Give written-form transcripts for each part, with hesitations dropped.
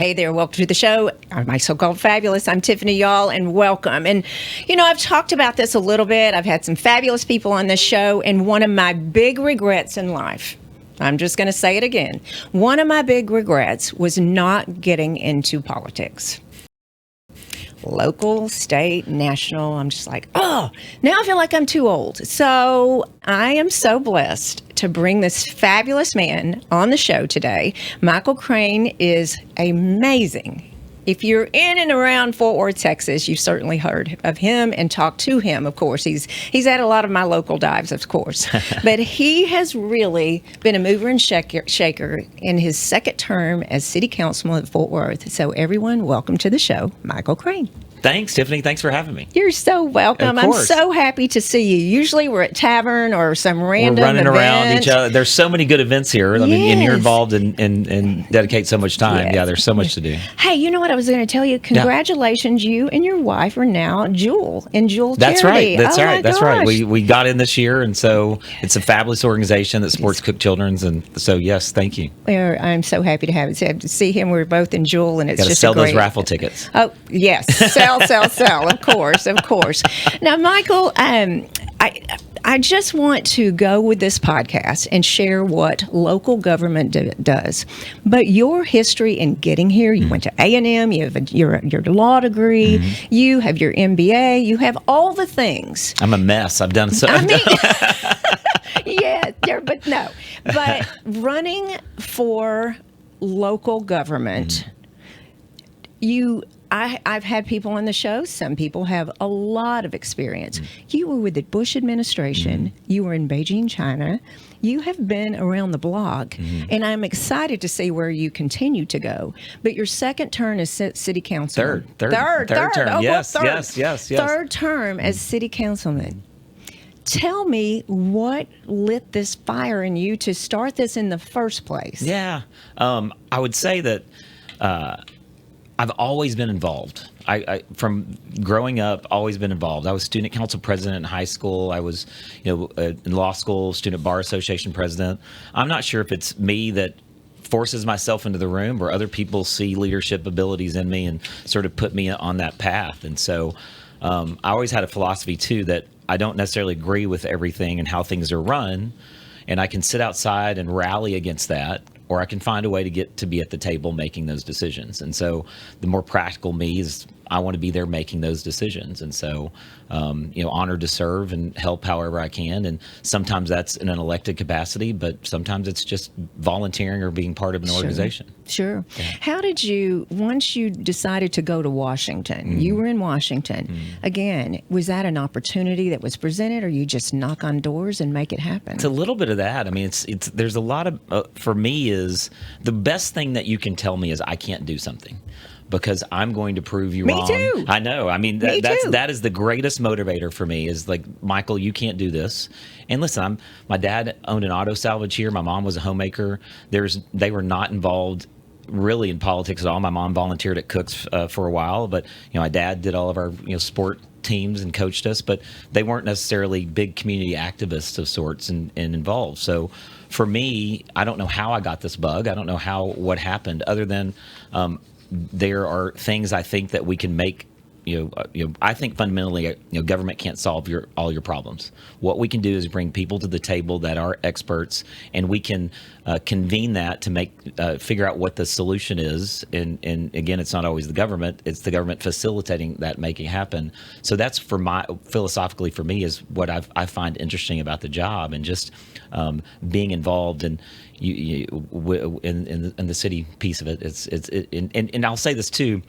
Hey there, welcome to the show. My so-called fabulous. I'm Tiffany, y'all, and welcome. And, I've talked about this a little bit. I've had some fabulous people on this show, and one of my big regrets in life, I'm just going to say it again, one of my big regrets was not getting into politics. Local, state, national. I'm just like, now I feel like I'm too old. So I am so blessed to bring this fabulous man on the show today. Michael Crain is amazing. If you're in and around Fort Worth, Texas, you've certainly heard of him and talked to him, of course. He's at a lot of my local dives, of course. But he has really been a mover and shaker in his second term as city councilman at Fort Worth. So everyone, welcome to the show, Michael Crain. Thanks, Tiffany. Thanks for having me. You're so welcome. I'm so happy to see you. Usually we're at tavern or some random running event. Around each other. There's so many good events here. I mean, and you're involved and dedicate so much time. Yes. Yeah, there's so much to do. Hey, you know what I was going to tell you? Congratulations, you and your wife are now Jewel in Jewel Charity. That's right. That's right. We got in this year, and so it's a fabulous organization that supports Cook Children's, and so yes, thank you. I'm so happy to have it. To see him, we're both in Jewel, and it's Gotta just sell those raffle tickets. Oh yes, sell. Of course. Now, Michael, I just want to go with this podcast and share what local government does. But your history in getting here, you went to A&M, you have your law degree, you have your MBA, you have all the things. I'm a mess. I've done so. But running for local government, I've had people on the show. Some people have a lot of experience. You were with the Bush administration. You were in Beijing, China. You have been around the block, and I'm excited to see where you continue to go. But your second term as city councilman. Third term. Oh, yes. Third term as city councilman. Tell me what lit this fire in you to start this in the first place. Yeah. I would say that I've always been involved. I from growing up, always been involved. I was student council president in high school. I was, in law school, student bar association president. I'm not sure if it's me that forces myself into the room or other people see leadership abilities in me and sort of put me on that path. And so I always had a philosophy too that I don't necessarily agree with everything and how things are run, and I can sit outside and rally against that, or I can find a way to get to be at the table making those decisions. And so the more practical me is I want to be there making those decisions. And so, honored to serve and help however I can. And sometimes that's in an elected capacity, but sometimes it's just volunteering or being part of an organization. Sure. Yeah. How did you, once you decided to go to Washington, you were in Washington, again, was that an opportunity that was presented, or you just knock on doors and make it happen? It's a little bit of that. I mean, there's a lot of, for me, is the best thing that you can tell me is I can't do something, because I'm going to prove you wrong. Me too. I know. I mean, that is the greatest motivator for me, is like, Michael, you can't do this. And listen, my dad owned an auto salvage here. My mom was a homemaker. They were not involved really in politics at all. My mom volunteered at Cook's for a while, but my dad did all of our sport teams and coached us, but they weren't necessarily big community activists of sorts and involved. So for me, I don't know how I got this bug. I don't know what happened, other than there are things I think that we can make. I think fundamentally, government can't solve all your problems. What we can do is bring people to the table that are experts, and we can convene that to figure out what the solution is. And again, it's not always the government; it's the government facilitating that, making it happen. So that's philosophically for me, is what I find interesting about the job, and just being involved in the city piece of it. And I'll say this too,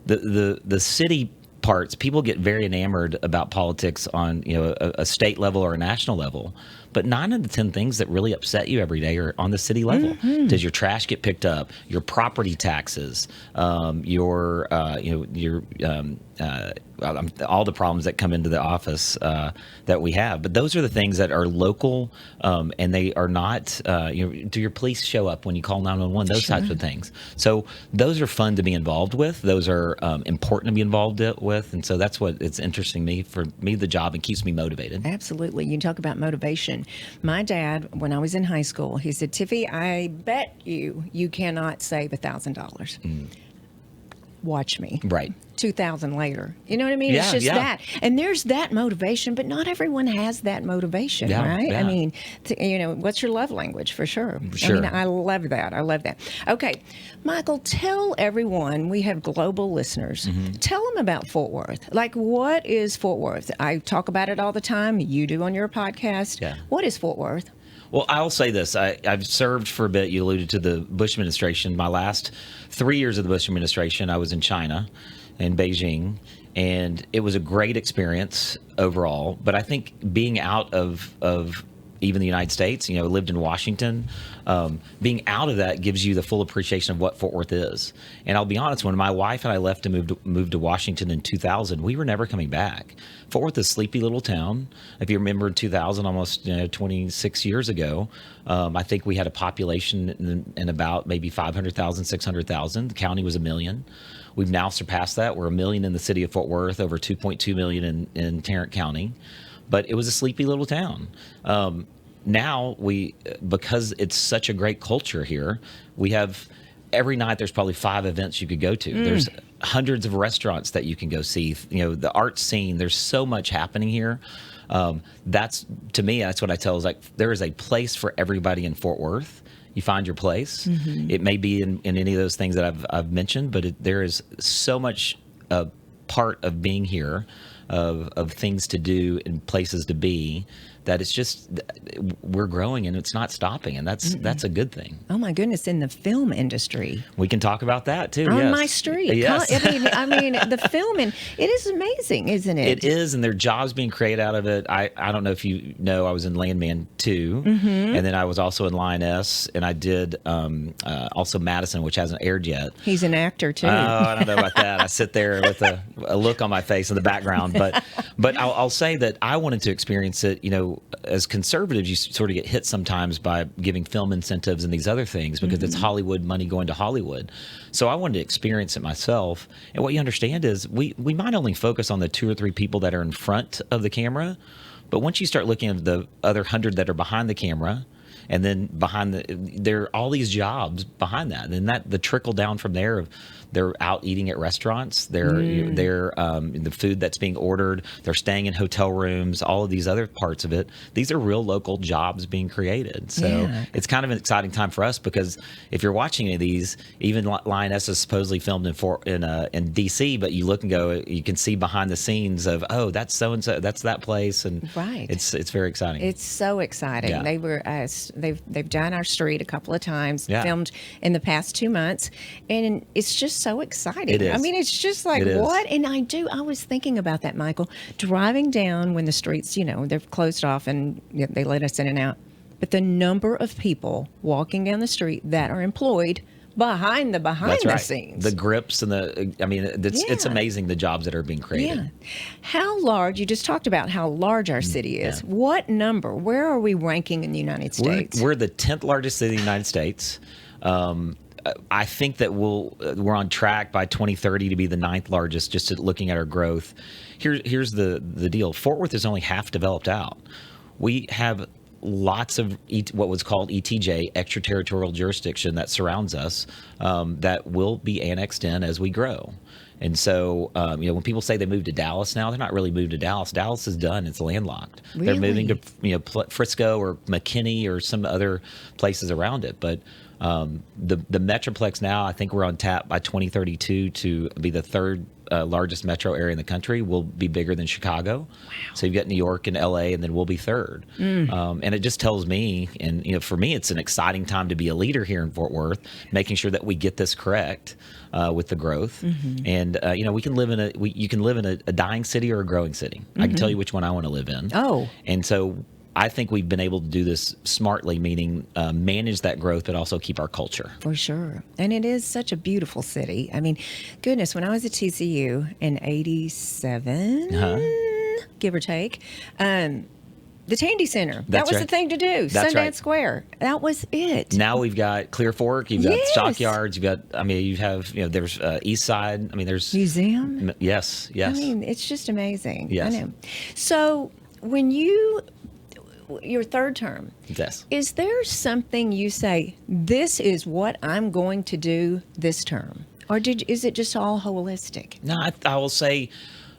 the city parts, people get very enamored about politics on a state level or a national level, but 9 out of 10 things that really upset you every day are on the city level. Does your trash get picked up? Your property taxes, all the problems that come into the office that we have. But those are the things that are local, and they are not, do your police show up when you call 911? Those types of things. So those are fun to be involved with. Those are important to be involved with. And so that's what it's interesting for me, the job, and keeps me motivated. Absolutely. You talk about motivation. My dad, when I was in high school, he said, Tiffy, I bet you cannot save $1,000. watch me. Right. 2,000 later. You know what I mean? Yeah, It's just yeah. that. And there's that motivation, but not everyone has that motivation, Yeah, right? yeah. I mean, what's your love language for sure? Sure. I mean, I love that. I love that. Okay. Michael, tell everyone, we have global listeners, Mm-hmm. tell them about Fort Worth. Like, what is Fort Worth? I talk about it all the time. You do on your podcast. Yeah. What is Fort Worth? Well, I'll say this. I've served for a bit. You alluded to the Bush administration. My last 3 years of the Bush administration, I was in China, in Beijing, and it was a great experience overall. But I think being out of even the United States, lived in Washington, being out of that gives you the full appreciation of what Fort Worth is. And I'll be honest, when my wife and I left to move to Washington in 2000, we were never coming back. Fort Worth is a sleepy little town. If you remember in 2000, almost 26 years ago, I think we had a population in about maybe 500,000, 600,000. The county was 1 million. We've now surpassed that. We're 1 million in the city of Fort Worth, over 2.2 million in Tarrant County. But it was a sleepy little town. Now because it's such a great culture here, we have every night there's probably 5 events you could go to. There's hundreds of restaurants that you can go see. The art scene. There's so much happening here. That's what I tell is like there is a place for everybody in Fort Worth. You find your place. Mm-hmm. It may be in any of those things that I've mentioned, but there is so much part of being here, of things to do and places to be, that it's just we're growing and it's not stopping, and that's a good thing. Oh my goodness! In the film industry, we can talk about that too. On yes. my street, yes. I mean, the film, and it is amazing, isn't it? It is, and there are jobs being created out of it. I don't know if you know, I was in Landman 2, and then I was also in Lioness, and I did also Madison, which hasn't aired yet. He's an actor too. Oh, I don't know about that. I sit there with a look on my face in the background, but I'll say that I wanted to experience it. As conservatives, you sort of get hit sometimes by giving film incentives and these other things because it's Hollywood money going to Hollywood. So I wanted to experience it myself. And what you understand is we might only focus on the 2 or 3 people that are in front of the camera, but once you start looking at the other 100 that are behind the camera, and then there are all these jobs behind that, and the trickle down from there of they're out eating at restaurants, they're the food that's being ordered, they're staying in hotel rooms, all of these other parts of it. These are real local jobs being created. So it's kind of an exciting time for us, because if you're watching any of these, even Lioness is supposedly filmed in DC, but you look and go, you can see behind the scenes of, oh, that's so and so, that's that place, and right. It's very exciting. It's so exciting. Yeah. They were they've done our street a couple of times, Yeah. filmed in the past 2 months, and it's just so exciting. It is. I mean, it's just like, what? And I was thinking about that, Michael, driving down when the streets, they're closed off and they let us in and out. But the number of people walking down the street that are employed behind the That's right. scenes. The grips and it's amazing the jobs that are being created. Yeah. How large, you just talked about how large our city is. Yeah. What number, where are we ranking in the United States? We're the 10th largest city in the United States. I think that we're on track by 2030 to be the 9th largest, just looking at our growth. Here's the deal. Fort Worth is only half developed out. We have lots of what was called ETJ, extraterritorial jurisdiction, that surrounds us, that will be annexed in as we grow. And so, when people say they moved to Dallas now, they're not really moved to Dallas. Dallas is done. It's landlocked. Really? They're moving to Frisco or McKinney or some other places around it. But the Metroplex now, I think we're on tap by 2032 to be the 3rd largest metro area in the country. Will be bigger than Chicago. Wow. So you've got New York and LA, and then we'll be 3rd. And it just tells me, and for me, it's an exciting time to be a leader here in Fort Worth, making sure that we get this correct with the growth. And we can live you can live in a dying city or a growing city. I can tell you which one I want to live in. Oh. And so I think we've been able to do this smartly, meaning manage that growth, but also keep our culture. For sure. And it is such a beautiful city. I mean, goodness, when I was at TCU in 87, give or take, the Tandy Center. That was right. the thing to do. That's Sundance right. Square. That was it. Now we've got Clear Fork. You've got Yes. Stockyards. You've got, you have, there's East Side. There's Museum. Yes. I mean, it's just amazing. Yes. I know. So when your 3rd term, Yes. is there something you say, this is what I'm going to do this term? Or is it just all holistic? No, I will say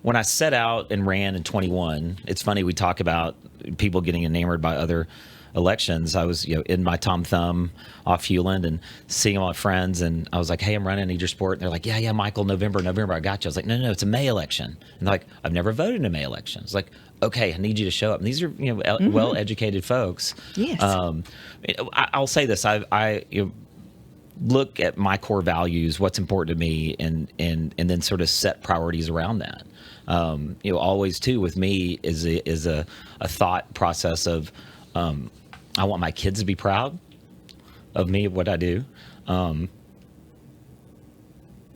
when I set out and ran in 21, it's funny we talk about people getting enamored by other elections. I was, in my Tom Thumb off Hewland and seeing all my friends, and I was like, "Hey, I'm running. Need your support." And they're like, "Yeah, Michael, November, I got you." I was like, "No, it's a May election." And they're like, "I've never voted in a May election." It's like, "Okay, I need you to show up." And these are well-educated folks. Yes. I'll say this: I look at my core values, what's important to me, and then sort of set priorities around that. Always too with me is a thought process of I want my kids to be proud of me, of what I do. I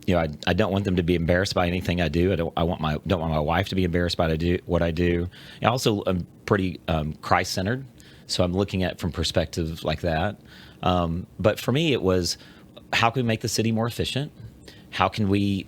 don't want them to be embarrassed by anything I do. Don't want my wife to be embarrassed by what I do. I also am pretty Christ-centered, so I'm looking at it from perspective like that. But for me, it was, how can we make the city more efficient? How can we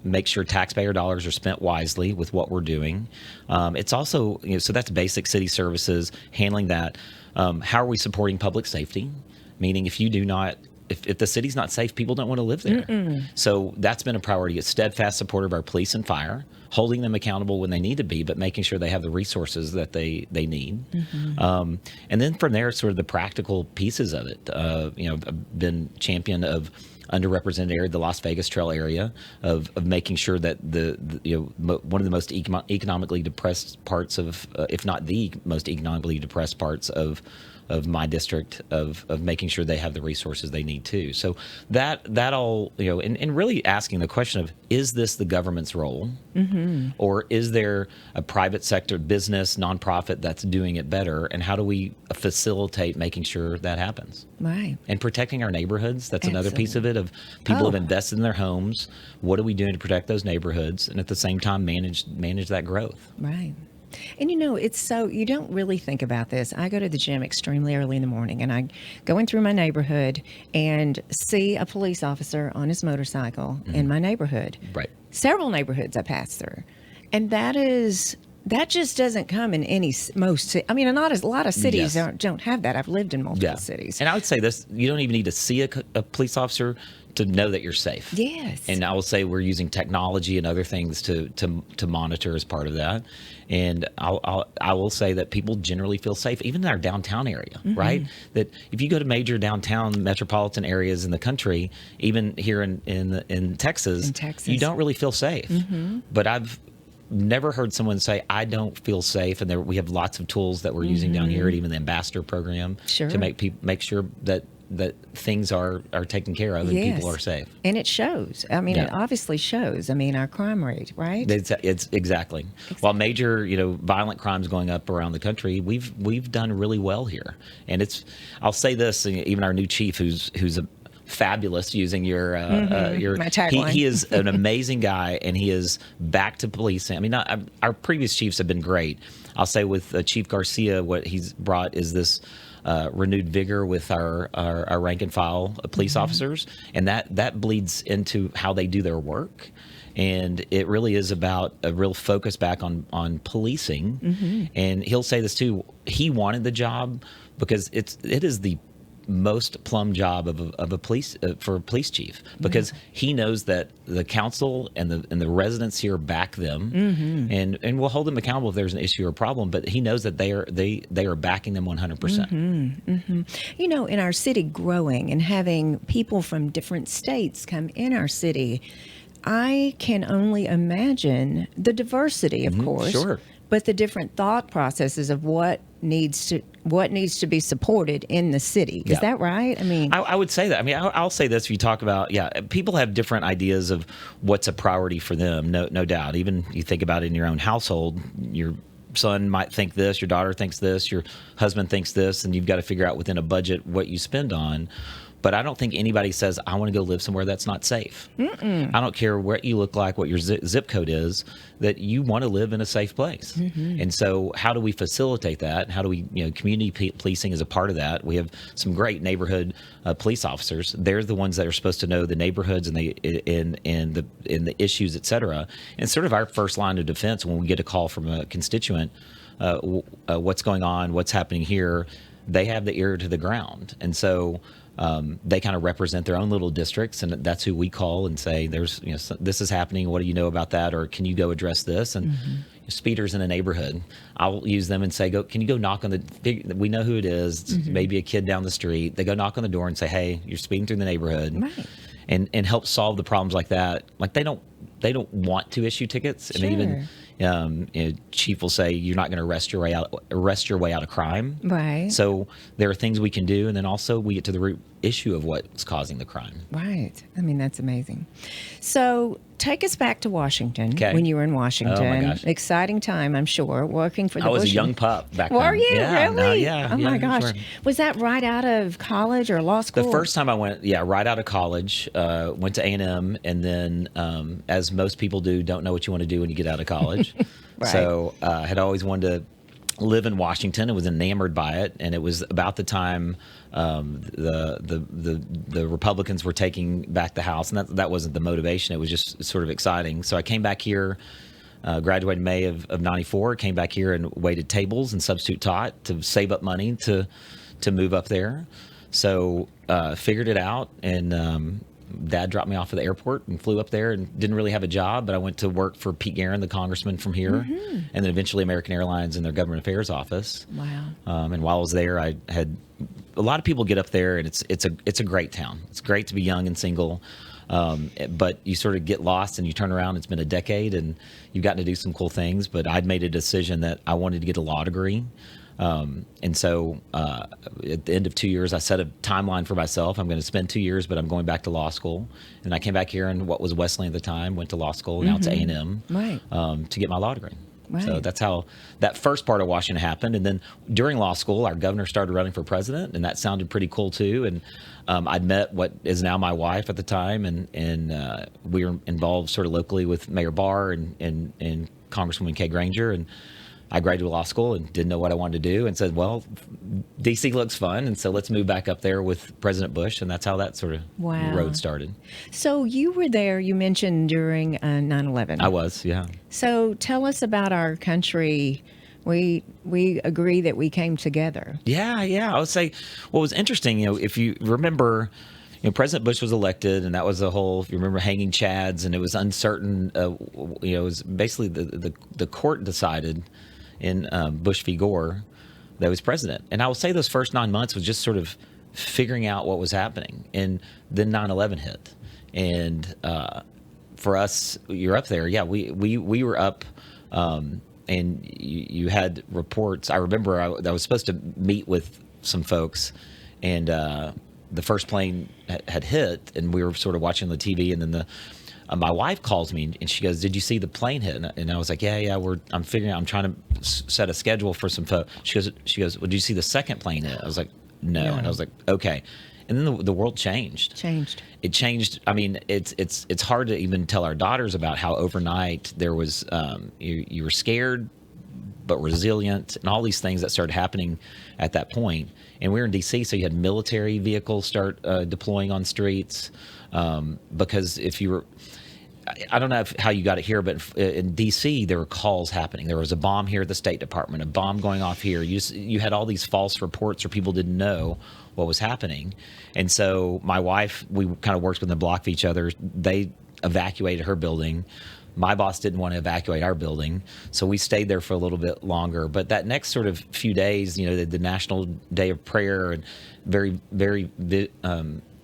make sure taxpayer dollars are spent wisely with what we're doing? It's also, so that's basic city services, handling that. How are we supporting public safety? Meaning if the city's not safe, people don't want to live there. So that's been a priority. It's steadfast support of our police and fire, holding them accountable when they need to be, but making sure they have the resources that they need. And then from there, sort of the practical pieces of it. I've been champion of underrepresented area, the Las Vegas Trail area, of making sure that one of the most economically depressed parts of, if not the most economically depressed parts of my district, of making sure they have the resources they need too. So that all, and really asking the question of, is this the government's role? Or is there a private sector business, nonprofit that's doing it better? And how do we facilitate making sure that happens? Right. And protecting our neighborhoods. That's another piece of it, of people have invested in their homes. What are we doing to protect those neighborhoods? And at the same time, manage that growth. Right. And it's so, you don't really think about this. I go to the gym extremely early in the morning, and I go in through my neighborhood and see a police officer on his motorcycle in my neighborhood. Right. Several neighborhoods I pass through. And that just doesn't come in most. I mean, not a lot of cities don't have that. I've lived in multiple cities. And I would say this: you don't even need to see a police officer to know that you're safe. Yes. And I will say we're using technology and other things to monitor as part of that. And I will say that people generally feel safe, even in our downtown area, right? That if you go to major downtown metropolitan areas in the country, even here in Texas, you don't really feel safe. But I've never heard someone say, I don't feel safe. And we have lots of tools that we're using down here, at even the ambassador program, to make sure that things are taken care of and people are safe. And it shows. I mean, it obviously shows. I mean, our crime rate, right? It's exactly. While major, violent crimes going up around the country, we've done really well here. And I'll say this, even our new chief, who's a fabulous, using your my tagline. He is an amazing guy, and he is back to policing. I mean, our previous chiefs have been great. I'll say with Chief Garcia, what he's brought is this renewed vigor with our rank and file police officers, and that bleeds into how they do their work. And it really is about a real focus back on policing. And he'll say this too: he wanted the job because it is the most plum job of a police for a police chief, because he knows that the council and the residents here back them, and we'll hold them accountable if there's an issue or problem. But he knows that they are backing them 100%. In our city growing and having people from different states come in our city, I can only imagine the diversity, of course. Sure. But the different thought processes of what needs to be supported in the city. Is that right? I mean, I would say that. I mean, I'll say this: if you talk about, people have different ideas of what's a priority for them. No doubt. Even you think about it in your own household, your son might think this, your daughter thinks this, your husband thinks this, and you've got to figure out within a budget what you spend on. But I don't think anybody says, I want to go live somewhere that's not safe. I don't care what you look like, what your zip code is, that you want to live in a safe place. And so how do we facilitate that? How do we, community policing is a part of that. We have some great neighborhood police officers. They're the ones that are supposed to know the neighborhoods and the issues, et cetera. And it's sort of our first line of defense when we get a call from a constituent, what's going on, what's happening here. They have the ear to the ground. And so they kind of represent their own little districts, and that's who we call and say, "There's this is happening. What do you know about that? Or can you go address this?" And speeders in a neighborhood, I'll use them and say, "Go, can you go knock on the? We know who it is. It's maybe a kid down the street. They go knock on the door and say, "Hey, you're speeding through the neighborhood," Right. and help solve the problems like that. Like they don't want to issue tickets, and even chief will say, "You're not going to arrest your way out of crime." Right. So there are things we can do, and then also we get to the root issue of what's causing the crime. Right. I mean, that's amazing. So take us back to Washington when you were in Washington. Oh, my gosh. Exciting time, I'm sure, working for the I was Bush. a young pup back then. Were you? Yeah, Really? no, yeah. Oh, my gosh. Sure. Was that right out of college or law school? The first time I went, right out of college, went to A&M, and then, as most people do, don't know what you want to do when you get out of college. Right. So had always wanted to live in Washington and was enamored by it. And it was about the time the Republicans were taking back the House, and that wasn't the motivation. It was just sort of exciting. So I came back here. Graduated May of '94, came back here and waited tables and substitute taught to save up money to move up there. So figured it out, and Dad dropped me off at the airport and flew up there and didn't really have a job, but I went to work for Pete Guerin, the congressman from here, and then eventually American Airlines in their government affairs office. Wow. And while I was there, I had a lot of people get up there, and it's a great town. It's great to be young and single. But you sort of get lost and you turn around. It's been a decade and you've gotten to do some cool things. But I'd made a decision that I wanted to get a law degree. And so at the end of 2 years, I set a timeline for myself. I'm going to spend 2 years, but I'm going back to law school. And I came back here in what was Wesleyan at the time, went to law school, now it's A&M, Right. To get my law degree. Right. So that's how that first part of Washington happened. And then during law school, our governor started running for president, and that sounded pretty cool too. And I'd met what is now my wife at the time, and we were involved sort of locally with Mayor Barr and Congresswoman Kay Granger. And I graduated law school and didn't know what I wanted to do, and said, well, D.C. looks fun, and so let's move back up there with President Bush. And that's how that sort of road started. So you were there, you mentioned, during 9/11. I was, yeah. So tell us about our country. We agree that we came together. Yeah. I would say what was interesting, if you remember, President Bush was elected, and that was the whole, if you remember, hanging chads, and it was uncertain. It was basically the court decided in Bush v. Gore that he was president. And I will say those first 9 months was just sort of figuring out what was happening. And then 9/11 hit. And for us, you're up there. Yeah, we were up, and you had reports. I remember I was supposed to meet with some folks, and the first plane had hit, and we were sort of watching the TV, and then my wife calls me and she goes, "Did you see the plane hit?" And I was like, "Yeah. I'm figuring out. I'm trying to set a schedule for some folks." She goes, "Well, did you see the second plane hit?" I was like, "No." And I was like, "Okay." And then the world changed. It changed. I mean, it's hard to even tell our daughters about how overnight there was you were scared but resilient, and all these things that started happening at that point. And we were in D.C., so you had military vehicles start deploying on streets, because if you were, I don't know how you got it here, but in D.C. there were calls happening. There was a bomb here at the State Department, a bomb going off here. You had all these false reports where people didn't know what was happening. And so my wife, we kind of worked within the block of each other. They evacuated her building. My boss didn't want to evacuate our building, so we stayed there for a little bit longer. But that next sort of few days, the National Day of Prayer and very, very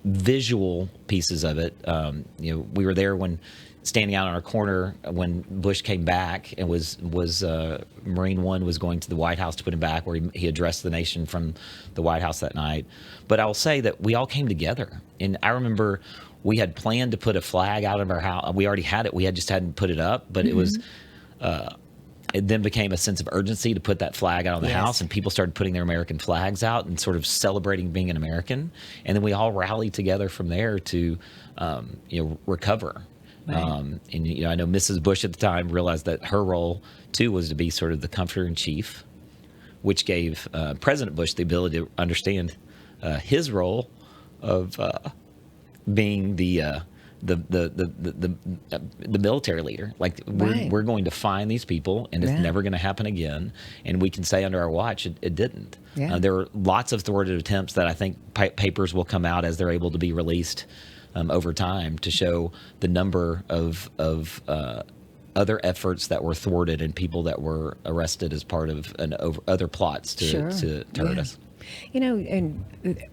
visual pieces of it. We were there when standing out on our corner when Bush came back and was Marine One was going to the White House to put him back, where he addressed the nation from the White House that night. But I will say that we all came together, and I remember we had planned to put a flag out of our house. We already had it. We just hadn't put it up, but it was. It then became a sense of urgency to put that flag out on the house, and people started putting their American flags out and sort of celebrating being an American. And then we all rallied together from there to, recover. Right. And I know Mrs. Bush at the time realized that her role too was to be sort of the comforter in chief, which gave President Bush the ability to understand his role of being the the military leader. Like we're going to find these people, and it's never going to happen again. And we can say under our watch, it didn't. Yeah. There are lots of thwarted attempts that I think papers will come out as they're able to be released over time to show the number of other efforts that were thwarted and people that were arrested as part of other plots to hurt us. You know, and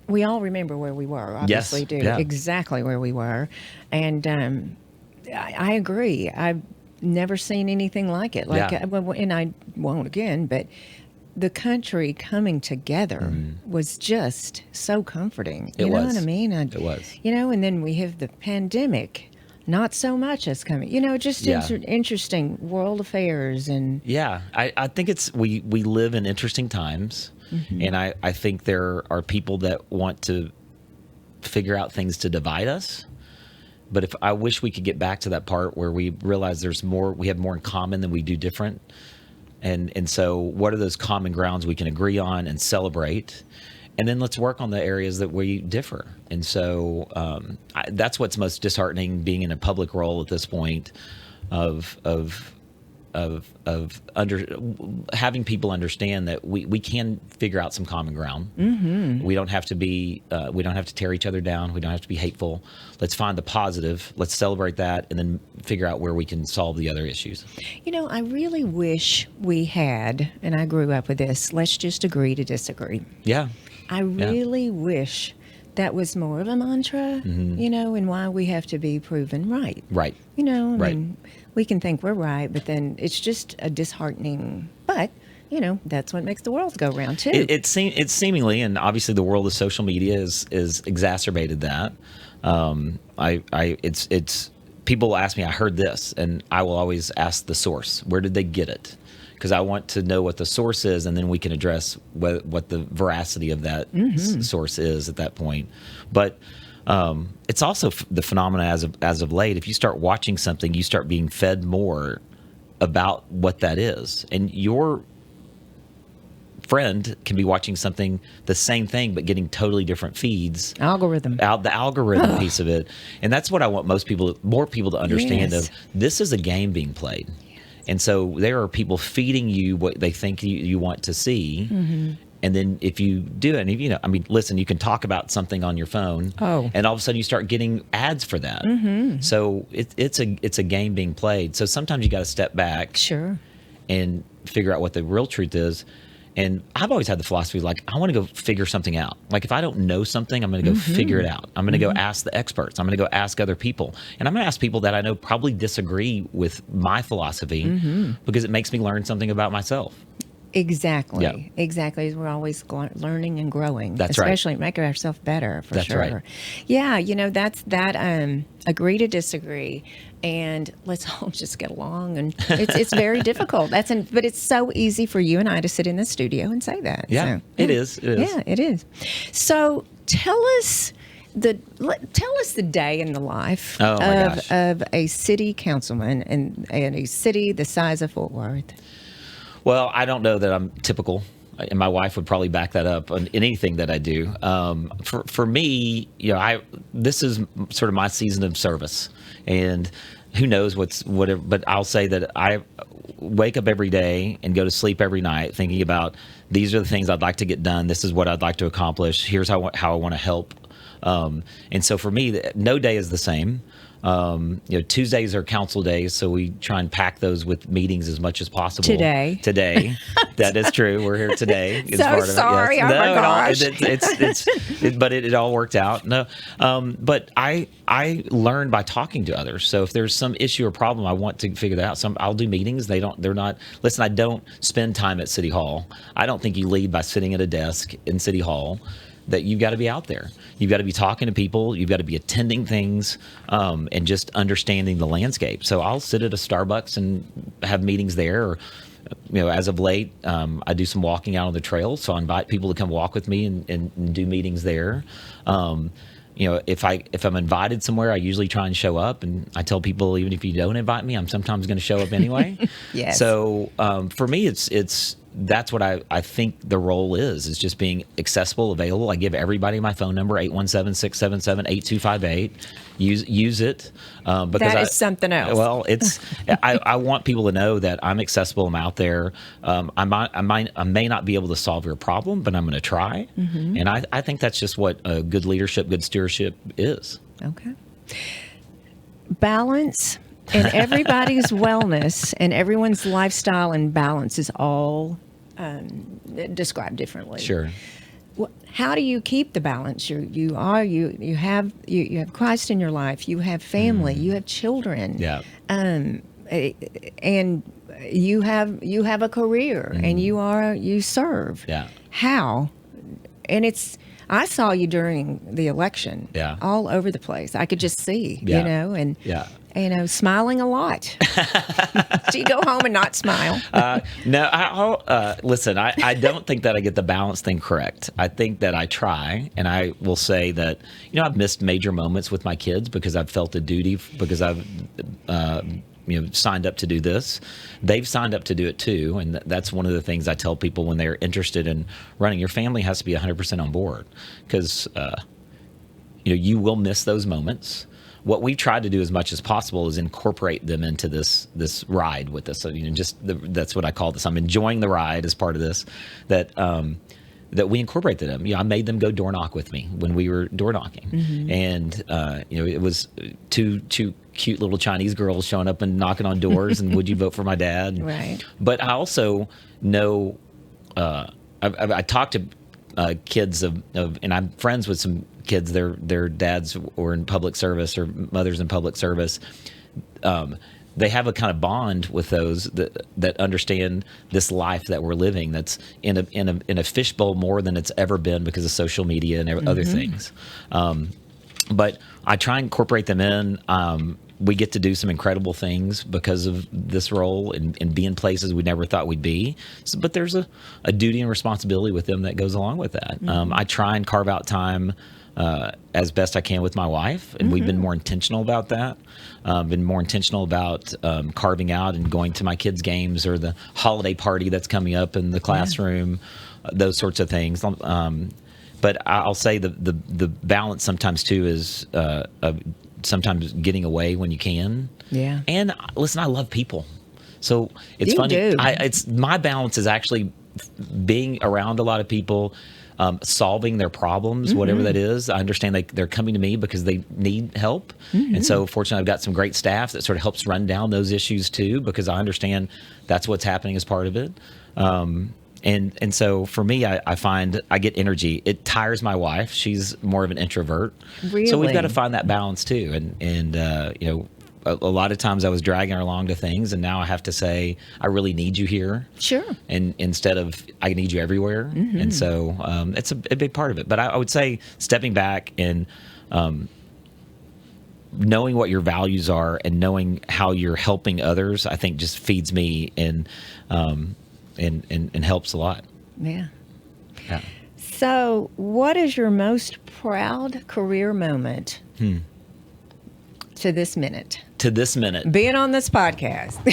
we all remember where we were, obviously do. Yeah. Exactly where we were. And I agree. I've never seen anything like it. And I won't again, but the country coming together was just so comforting. You know what I mean? It was. You know, and then we have the pandemic. Not so much as coming, you know, just interesting world affairs. And I think we live in interesting times. And I think there are people that want to figure out things to divide us. But I wish we could get back to that part where we realize we have more in common than we do different. And so what are those common grounds we can agree on and celebrate? And then let's work on the areas that we differ. And so that's what's most disheartening, being in a public role at this point, of having people understand that we can figure out some common ground. We don't have to we don't have to tear each other down. We don't have to be hateful. Let's find the positive. Let's celebrate that, and then figure out where we can solve the other issues. You know, I really wish we had, and I grew up with this, let's just agree to disagree. Yeah. I really wish that was more of a mantra, you know, and why we have to be proven right. Right. You know, I mean, we can think we're right, but then it's just a disheartening. But, you know, that's what makes the world go round, too. It's seemingly, and obviously the world of social media is exacerbated that. It's people ask me, I heard this, and I will always ask the source. Where did they get it? Because I want to know what the source is, and then we can address what the veracity of that source is at that point. But it's also the phenomena as of late. If you start watching something, you start being fed more about what that is, and your friend can be watching something, the same thing, but getting totally different feeds. The algorithm piece of it, and that's what I want more people to understand. Of this is a game being played. And so there are people feeding you what they think you want to see. And then if you do it, and listen, you can talk about something on your phone, and all of a sudden you start getting ads for that. So it's a game being played. So sometimes you got to step back, and figure out what the real truth is. And I've always had the philosophy, like, I want to go figure something out. Like, if I don't know something, I'm going to go figure it out. I'm going to go ask the experts. I'm going to go ask other people. And I'm going to ask people that I know probably disagree with my philosophy, because it makes me learn something about myself. Exactly. Yeah. Exactly. We're always learning and growing. That's especially making ourselves better, for That's sure. Right. Yeah, you know, that's that agree to disagree, and let's all just get along. And it's very difficult. But it's so easy for you and I to sit in the studio and say that. Yeah, so, it is. It is. Yeah, it is. So tell us the day in the life of a city councilman in a city the size of Fort Worth. Well, I don't know that I'm typical, and my wife would probably back that up in anything that I do. For me, you know, this is sort of my season of service, and who knows whatever. But I'll say that I wake up every day and go to sleep every night thinking about, these are the things I'd like to get done. This is what I'd like to accomplish. Here's how I want to help. And so for me, no day is the same. Tuesdays are council days, so we try and pack those with meetings as much as possible. Today, that is true. We're here today. So part of sorry, it. Yes. Oh my gosh! But it all worked out. No, but I learn by talking to others. So if there's some issue or problem, I want to figure that out. I'll do meetings. They're not. Listen, I don't spend time at City Hall. I don't think you lead by sitting at a desk in City Hall. That you've got to be out there. You've got to be talking to people. You've got to be attending things, and just understanding the landscape. So I'll sit at a Starbucks and have meetings there. Or, as of late, I do some walking out on the trail. So I invite people to come walk with me and do meetings there. If I'm invited somewhere, I usually try and show up. And I tell people, even if you don't invite me, I'm sometimes going to show up anyway. Yes. So for me, it's that's what I think the role is just being accessible, available. I give everybody my phone number, 817-677-8258. Use it. Because that is something else. Well, it's I want people to know that I'm accessible. I'm out there. I may not be able to solve your problem, but I'm going to try. And I think that's just what good leadership, good stewardship is. Okay. Balance and everybody's wellness and everyone's lifestyle and balance is all described differently. Sure. How do you keep the balance? You have Christ in your life. You have family. You have children. Yeah. And you have a career, and you serve. Yeah. How? And I saw you during the election. Yeah. All over the place. I could just see. Yeah. And yeah. Smiling a lot. Do you go home and not smile? No, listen, I don't think that I get the balance thing correct. I think that I try, and I will say that, I've missed major moments with my kids because I've felt a duty, because I've, signed up to do this. They've signed up to do it too. And that's one of the things I tell people when they're interested in running. Your family has to be 100% on board, because, you will miss those moments. What we've tried to do as much as possible is incorporate them into this ride with us. So, that's what I call this. I'm enjoying the ride as part of this. That we incorporated them. I made them go door knock with me when we were door knocking, and it was two cute little Chinese girls showing up and knocking on doors and would you vote for my dad? Right. But I also know I talked to kids of, and I'm friends with some kids. Their dads were in public service or mothers in public service. They have a kind of bond with those that understand this life that we're living. That's in a fishbowl more than it's ever been because of social media and other things. But I try and incorporate them in. We get to do some incredible things because of this role and be in places we never thought we'd be. But there's a duty and responsibility with them that goes along with that. I try and carve out time as best I can with my wife, and we've been more intentional about that. Been more intentional about carving out and going to my kids' games or the holiday party that's coming up in the classroom, those sorts of things. But I'll say the balance sometimes too is sometimes getting away when you can. Yeah. And listen, I love people, so it's funny. It's my balance is actually being around a lot of people, solving their problems, whatever that is. I understand they're coming to me because they need help, and so fortunately, I've got some great staff that sort of helps run down those issues too, because I understand that's what's happening as part of it. And so for me, I find I get energy. It tires my wife. She's more of an introvert. Really? So we've got to find that balance too. And a lot of times I was dragging her along to things, and now I have to say, I really need you here. Sure. And instead of, I need you everywhere. And so it's a big part of it. But I would say stepping back and knowing what your values are and knowing how you're helping others, I think just feeds me and helps a lot. Yeah. So what is your most proud career moment to this minute? Being on this podcast.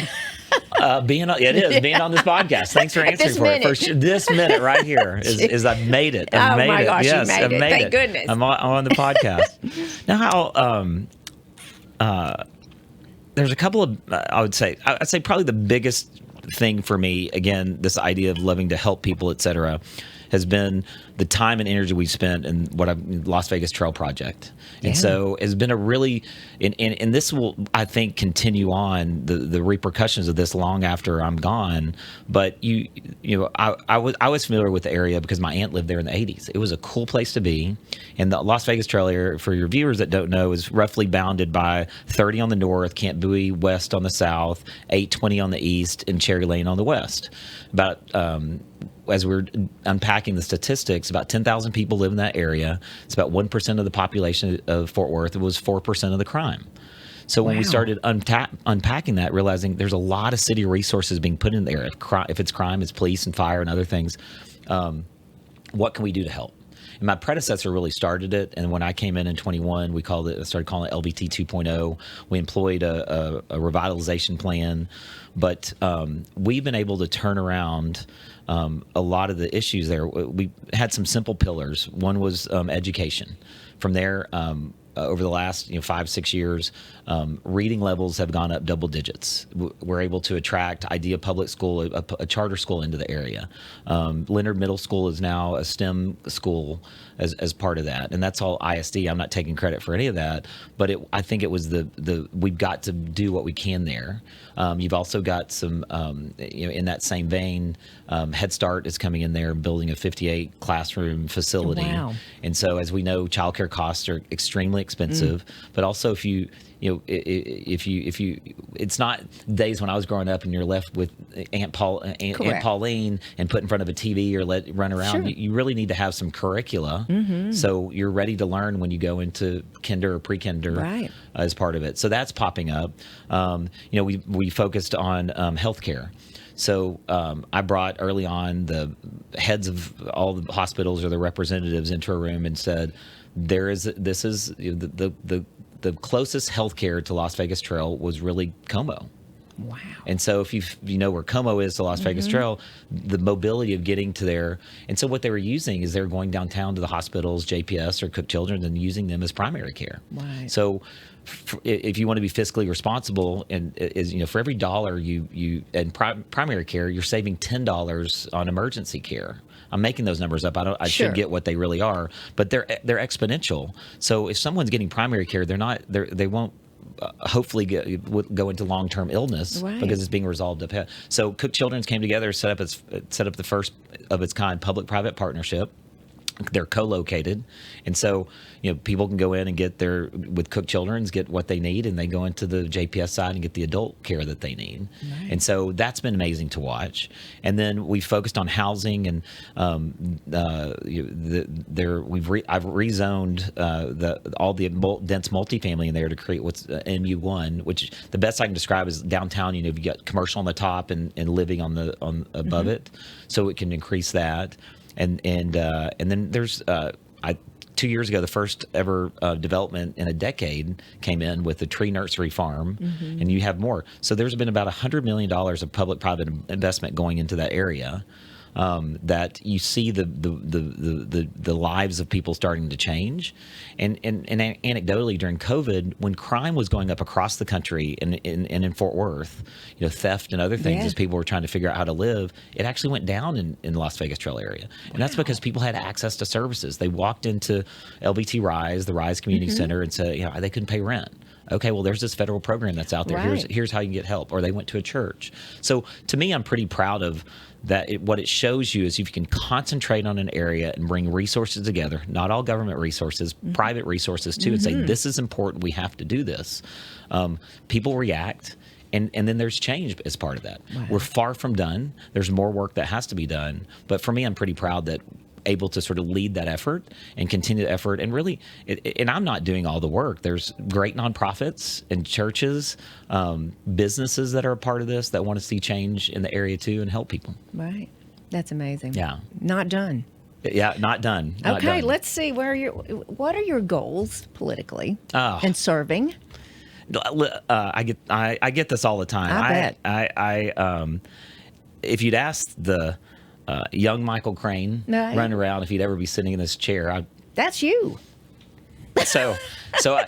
Being on this podcast. Thanks for answering for it. This minute right here is I've made it. I've made my it. gosh, yes, you made I've it. made Thank it. goodness. I'm on the podcast. Now, there's a couple of, I'd say probably the biggest thing for me, again, this idea of loving to help people, et cetera, has been the time and energy we've spent in Las Vegas Trail Project. And so it's been a really, and this will, I think, continue on the repercussions of this long after I'm gone. But I was familiar with the area because my aunt lived there in the 80s. It was a cool place to be. And the Las Vegas Trail area, for your viewers that don't know, is roughly bounded by 30 on the north, Camp Bowie West on the south, 820 on the east, and Cherry Lane on the west. About as we're unpacking the statistics, about 10,000 people live in that area. It's about 1% of the population of Fort Worth. It was 4% of the crime. So when we started unpacking that, realizing there's a lot of city resources being put in there. If it's crime, it's police and fire and other things. What can we do to help? And my predecessor really started it. And when I came in 21, we started calling it LBT 2.0. We employed a revitalization plan, but we've been able to turn around a lot of the issues there. We had some simple pillars. One was education. From there, over the last 5-6 years, reading levels have gone up double digits. We're able to attract Idea Public School, a charter school, into the area. Leonard Middle School is now a STEM school as part of that, and that's all ISD. I'm not taking credit for any of that, but I think it was we've got to do what we can there. You've also got some, in that same vein, Head Start is coming in there and building a 58 classroom facility. Wow. And so, as we know, childcare costs are extremely expensive, but also if you it's not days when I was growing up and you're left with Aunt Pauline and put in front of a TV or let run around. Sure. You really need to have some curricula, so you're ready to learn when you go into kinder or pre-kinder, right, as part of it. So that's popping up. We focused on healthcare. So I brought early on the heads of all the hospitals or the representatives into a room and said, this is the closest healthcare to Las Vegas Trail was really Como. Wow. And so if you know where Como is to Las Vegas Trail, the mobility of getting to there. And so what they were using is they were going downtown to the hospitals, JPS or Cook Children's, and using them as primary care. Right. So if you want to be fiscally responsible, and for every dollar you in primary care, you're saving $10 on emergency care. I'm making those numbers up. I should get what they really are, but they're exponential. So if someone's getting primary care, they won't hopefully go into long-term illness, right, because it's being resolved up ahead. So Cook Children's came together, set up the first of its kind public-private partnership. They're co-located, and so people can go in and get with Cook Children's, get what they need, and they go into the JPS side and get the adult care that they need. Right. And so that's been amazing to watch. And then we focused on housing, and I've rezoned all the dense multifamily in there to create what's MU1, which the best I can describe is downtown. You got commercial on the top and living on above it, so it can increase that. And then there's 2 years ago, the first ever development in a decade came in with the tree nursery farm, and you have more. So there's been about $100 million of public-private investment going into that area. That you see the lives of people starting to change, and anecdotally during COVID, when crime was going up across the country and in Fort Worth, theft and other things, as people were trying to figure out how to live, it actually went down in Las Vegas Trail area, and that's because people had access to services. They walked into LBT Rise, the Rise Community Center, and said, they couldn't pay rent. Okay, well, there's this federal program that's out there. Right. Here's how you can get help. Or they went to a church. So to me, I'm pretty proud of that. What it shows you is if you can concentrate on an area and bring resources together, not all government resources, private resources too, and say, this is important, we have to do this. People react. And then there's change as part of that. Wow. We're far from done. There's more work that has to be done. But for me, I'm pretty proud that able to sort of lead that effort and continue the effort, and really, and I'm not doing all the work. There's great nonprofits and churches, businesses that are a part of this that want to see change in the area too and help people. Right. That's amazing. Yeah. Not done. Yeah, not done. Okay, let's see. What are your goals politically and serving? I get this all the time. I bet. If you'd asked the young Michael Crain running around if he'd ever be sitting in this chair, that's you. So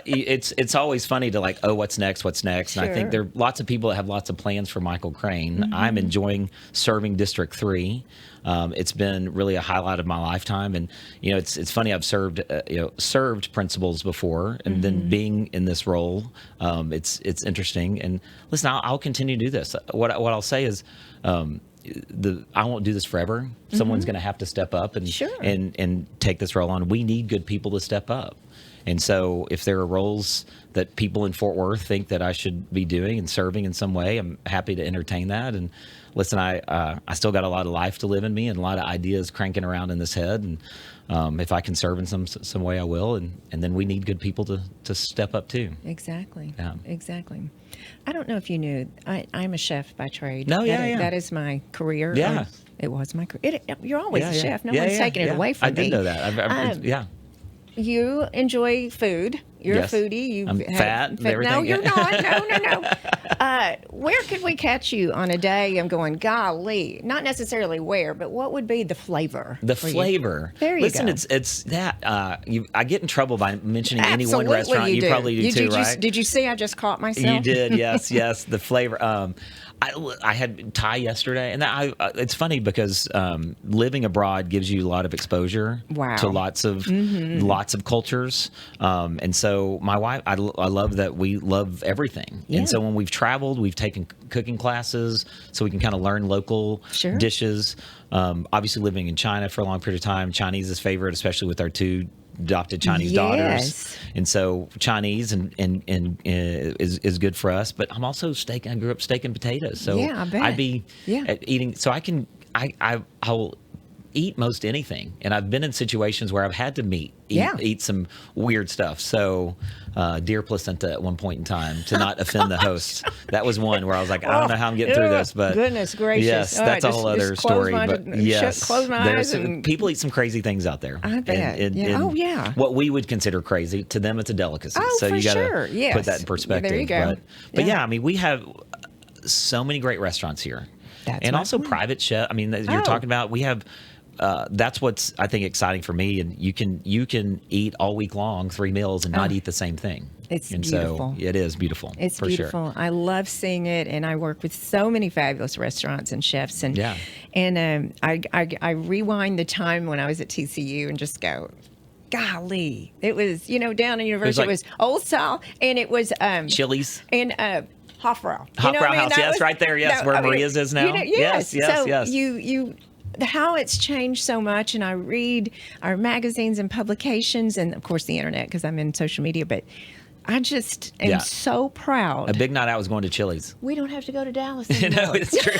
it's always funny to what's next? Sure. And I think there are lots of people that have lots of plans for Michael Crain. I'm enjoying serving District 3. It's been really a highlight of my lifetime, and it's funny. I've served principals before, and then being in this role, it's interesting. And listen, I'll continue to do this. What I'll say is, I won't do this forever. Someone's going to have to step up and take this role on. We need good people to step up. And so if there are roles that people in Fort Worth think that I should be doing and serving in some way, I'm happy to entertain that. And listen, I still got a lot of life to live in me and a lot of ideas cranking around in this head. And if I can serve in some way, I will. And then we need good people to step up too. Exactly. Yeah. Exactly. I don't know if you knew, I'm a chef by trade. No, yeah. That is my career. Yeah. It was my career. You're always a chef. No Yeah, one's yeah, taking it away from I me. did know that. Yeah. You enjoy food. You're Yes. a foodie. I'm fat and everything. No, you're not. No. Where could we catch you on a day? I'm going, golly. Not necessarily where, but what would be the flavor? The for you? flavor. There you Listen, go. it's that. I get in trouble by mentioning any one Absolutely restaurant. You probably do too, right? Did you see I just caught myself? You did, yes. The flavor. I had Thai yesterday, and it's funny because living abroad gives you a lot of exposure Wow. to lots of cultures, and so my wife, I love that we love everything, Yeah. and so when we've traveled, we've taken cooking classes so we can kind of learn local Sure. dishes. Obviously, living in China for a long period of time, Chinese is favorite, especially with our two adopted Chinese daughters, Yes. and so Chinese and is good for us. But I'm also I grew up steak and potatoes, so Yeah, I bet. I'd be Yeah. eating. So I'll eat most anything, and I've been in situations where I've had to eat some weird stuff. So deer placenta at one point in time to not offend the host. That was one where I was like, I don't know how I'm getting through this, but goodness gracious. yes, All that's right, a whole just other close story. But yes, close my eyes and people eat some crazy things out there. I bet. And Yeah. Oh, yeah. What we would consider crazy to them, it's a delicacy. Oh, so for you got sure. to Yes. put that in perspective. There you go. But Yeah. yeah, I mean, we have so many great restaurants here, That's and my also point. private chef. I mean, you're Oh. talking about we have. That's what's I think exciting for me, and you can eat all week long 3 meals and not eat the same thing. It's and beautiful. So it is beautiful. It's for beautiful. Sure. I love seeing it, and I work with so many fabulous restaurants and chefs. And Yeah. and I rewind the time when I was at TCU and just go, golly, it was down in University. It was, Old Style, and it was Chili's and Hofbrau. Hofbrau House, That yes, was- right there, yes, where Maria's is now. Yes. Yes, So yes. you how it's changed so much, and I read our magazines and publications, and of course the internet because I'm in social media. But I just am Yeah. so proud. A big night out was going to Chili's. We don't have to go to Dallas No, anymore. it's true.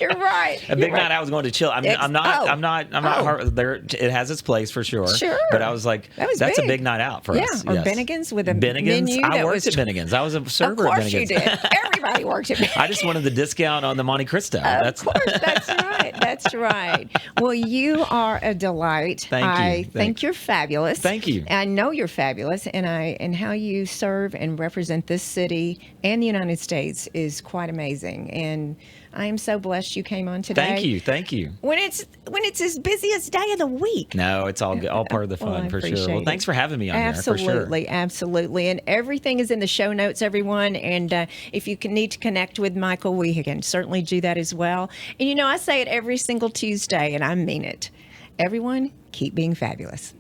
You're right. A big night out was going to chill. I'm not there. It has its place for sure. Sure. But I was like, That was that's big. a big night out for us. Or Yes. Bennigan's with a Bennigan's. menu I that worked was at Bennigan's. I was a Of server at course you Bennigan's. did. Everybody worked at Bennigan's. I just wanted the discount on the Monte Cristo. Of course, that's right. That's right. Well, you are a delight. Thank you. I think you're fabulous. Thank you. I know you're fabulous, and how you serve and represent this city and the United States is quite amazing. And I am so blessed you came on today. Thank you. When it's his busiest day of the week. No, it's all good. All part of the Well, fun I for sure. appreciate Well, it. thanks for having me on here for sure. Absolutely. And everything is in the show notes, everyone. And if you need to connect with Michael, we can certainly do that as well. And I say it every single Tuesday, and I mean it. Everyone, keep being fabulous.